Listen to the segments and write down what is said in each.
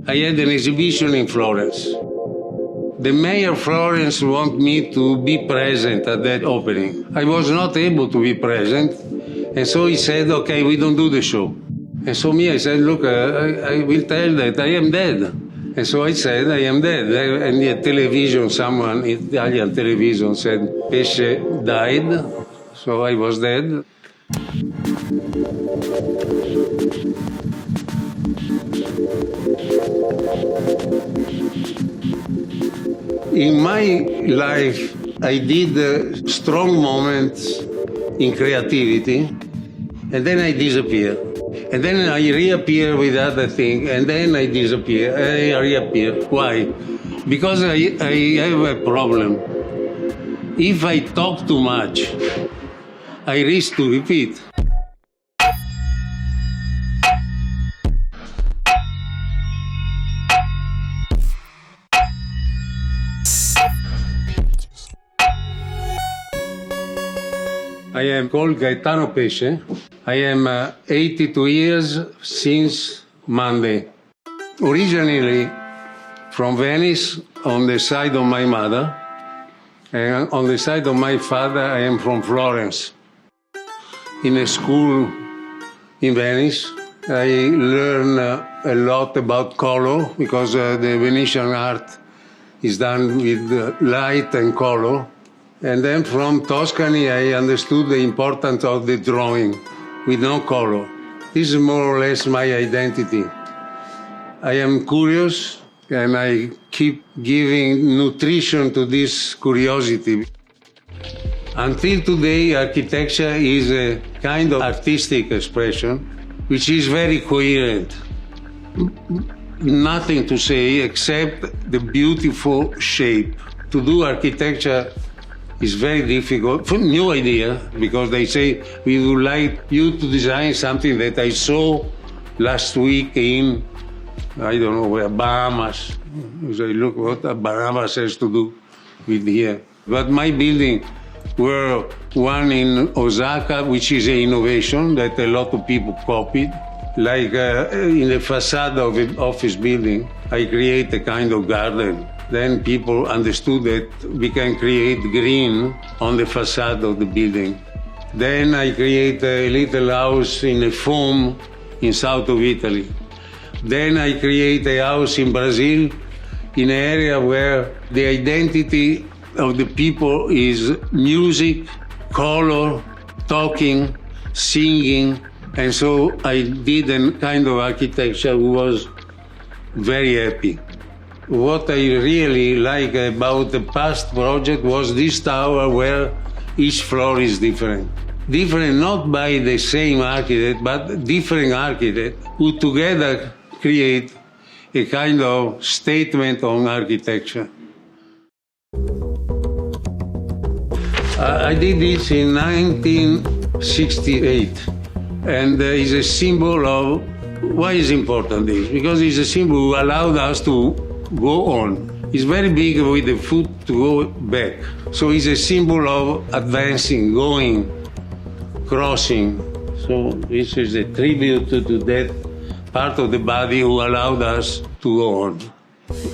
I had an exhibition in Florence. The mayor of Florence wanted me to be present at that opening. I was not able to be present, and so he said, okay, we don't do the show. And so I said, look, I will tell that I am dead. And so I said, I am dead. And the television, someone, Italian television said, Pesce died. So I was dead. In my life, I did strong moments in creativity, and then I disappear. And then I reappear with other things, and then I disappear, I reappear. Why? Because I have a problem. If I talk too much, I risk to repeat. I am called Gaetano Pesce. I am 82 years since Monday. Originally from Venice on the side of my mother, and on the side of my father I am from Florence. In a school in Venice, I learned a lot about color because the Venetian art is done with light and color. And then from Tuscany, I understood the importance of the drawing with no color. This is more or less my identity. I am curious, and I keep giving nutrition to this curiosity. Until today, architecture is a kind of artistic expression which is very coherent. Nothing to say except the beautiful shape. To do architecture is very difficult. For new idea, because they say, we would like you to design something that I saw last week in, I don't know where, Bahamas. So look what Bahamas has to do with here. But my building were one in Osaka, which is an innovation that a lot of people copied. Like in the facade of an office building, I create a kind of garden. Then people understood that we can create green on the facade of the building. Then I create a little house in a foam in south of Italy. Then I create a house in Brazil in an area where the identity of the people is music, color, talking, singing. And so I did a kind of architecture who was very happy. What I really like about the past project was this tower where each floor is different. Different not by the same architect, but different architects who together create a kind of statement on architecture. I did this in 1968, and it's a symbol of why is important this? Because it's a symbol who allowed us to go on. It's very big with the foot to go back. So it's a symbol of advancing, going, crossing. So this is a tribute to that part of the body who allowed us to go on.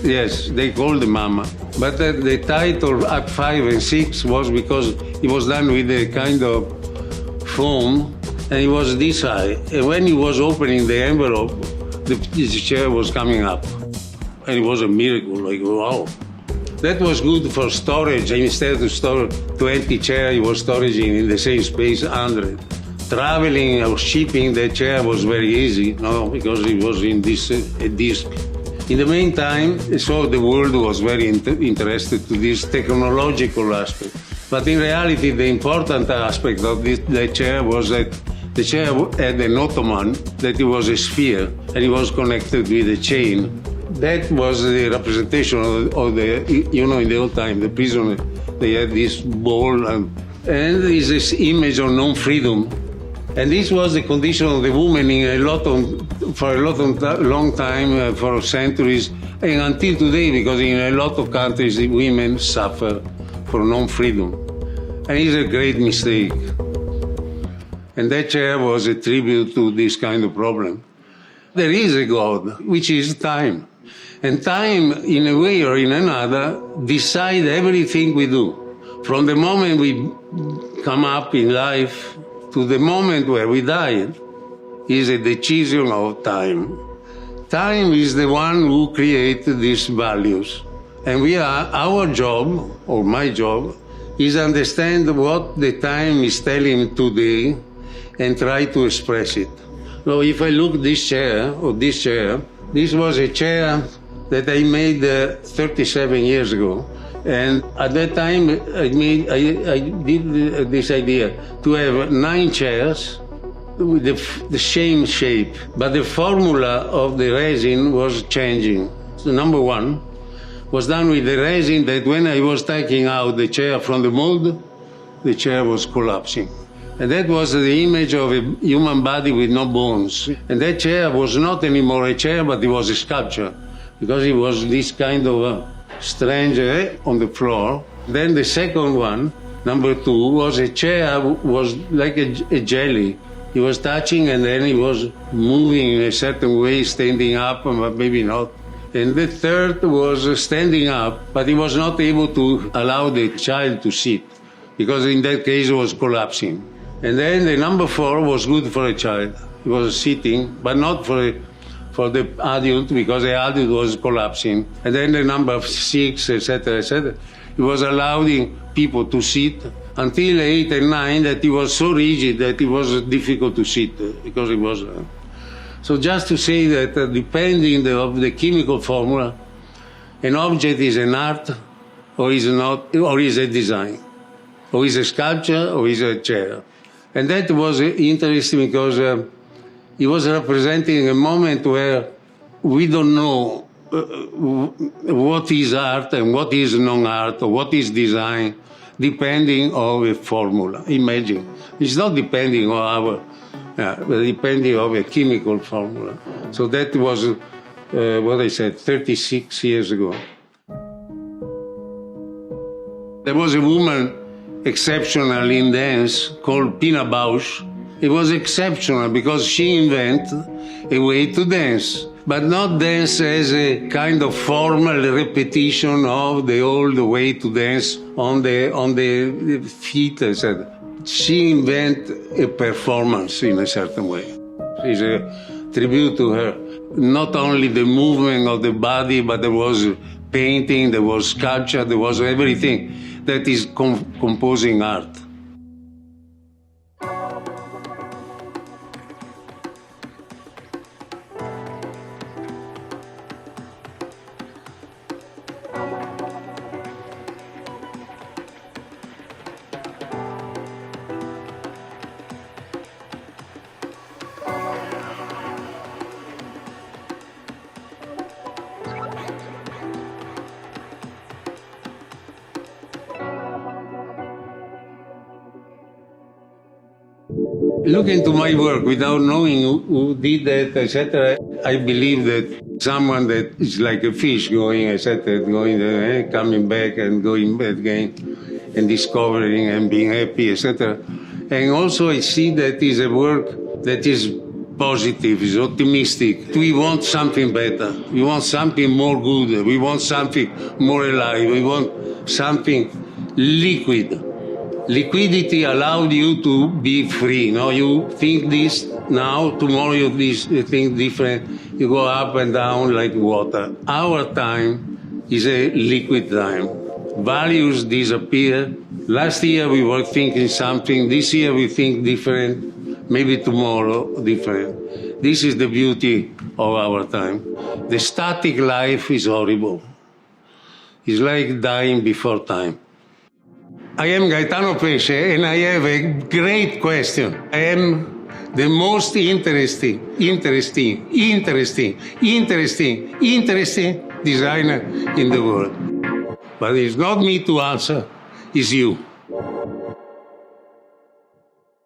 Yes, they called the Mama. But the title Act 5 and 6 was because it was done with a kind of foam, and it was this high. And when he was opening the envelope, the chair was coming up. And it was a miracle, like, wow. That was good for storage. Instead of store 20 chairs, it was storage in the same space, 100. Traveling or shipping the chair was very easy, no, because it was in this disc. In the meantime, so the world was very interested to this technological aspect. But in reality, the important aspect of the chair was that the chair had an ottoman, that it was a sphere, and it was connected with a chain. That was the representation of the, you know, in the old time, the prisoner, they had this ball, and it's this image of non-freedom. And this was the condition of the woman for a long time, for centuries, and until today, because in a lot of countries, the women suffer for non-freedom. And it's a great mistake. And that chair was a tribute to this kind of problem. There is a God, which is time. And time, in a way or in another, decides everything we do. From the moment we come up in life to the moment where we die, is a decision of time. Time is the one who creates these values. And our job, or my job, is understand what the time is telling today and try to express it. So if I look this chair, this was a chair that I made 37 years ago. And at that time, I did this idea to have 9 chairs with the same shape. But the formula of the resin was changing. So number 1 was done with the resin that when I was taking out the chair from the mold, the chair was collapsing. And that was the image of a human body with no bones. And that chair was not anymore a chair, but it was a sculpture, because it was this kind of strange on the floor. Then the second one, number 2, was a chair, was like a jelly. He was touching and then he was moving in a certain way, standing up, but maybe not. And the third was standing up, but he was not able to allow the child to sit, because in that case it was collapsing. And then the number 4 was good for a child. He was sitting, but not for the adult, because the adult was collapsing. And then the number 6, etc., etc. It was allowing people to sit until 8 and 9 that it was so rigid that it was difficult to sit, because it was... So just to say that depending on the chemical formula, an object is an art, or is not, or is a design, or is a sculpture, or is a chair. And that was interesting because it was representing a moment where we don't know what is art and what is non-art, or what is design, depending on a formula. Imagine. It's not depending on our... but depending on a chemical formula. So that was what I said 36 years ago. There was a woman exceptional in dance called Pina Bausch. It was exceptional because she invented a way to dance, but not dance as a kind of formal repetition of the old way to dance on the feet, etc. She invented a performance in a certain way. It's a tribute to her. Not only the movement of the body, but there was painting, there was sculpture, there was everything that is composing art. Look into my work without knowing who did that, etc. I believe that someone that is like a fish going, etc., going there, coming back and going back again, and discovering and being happy, etc. And also I see that is a work that is positive, is optimistic. We want something better. We want something more good. We want something more alive. We want something liquid. Liquidity allowed you to be free. No, you think this now, tomorrow you think different. You go up and down like water. Our time is a liquid time. Values disappear. Last year we were thinking something. This year we think different. Maybe tomorrow different. This is the beauty of our time. The static life is horrible. It's like dying before time. I am Gaetano Pesce, and I have a great question. I am the most interesting designer in the world. But it's not me to answer, it's you.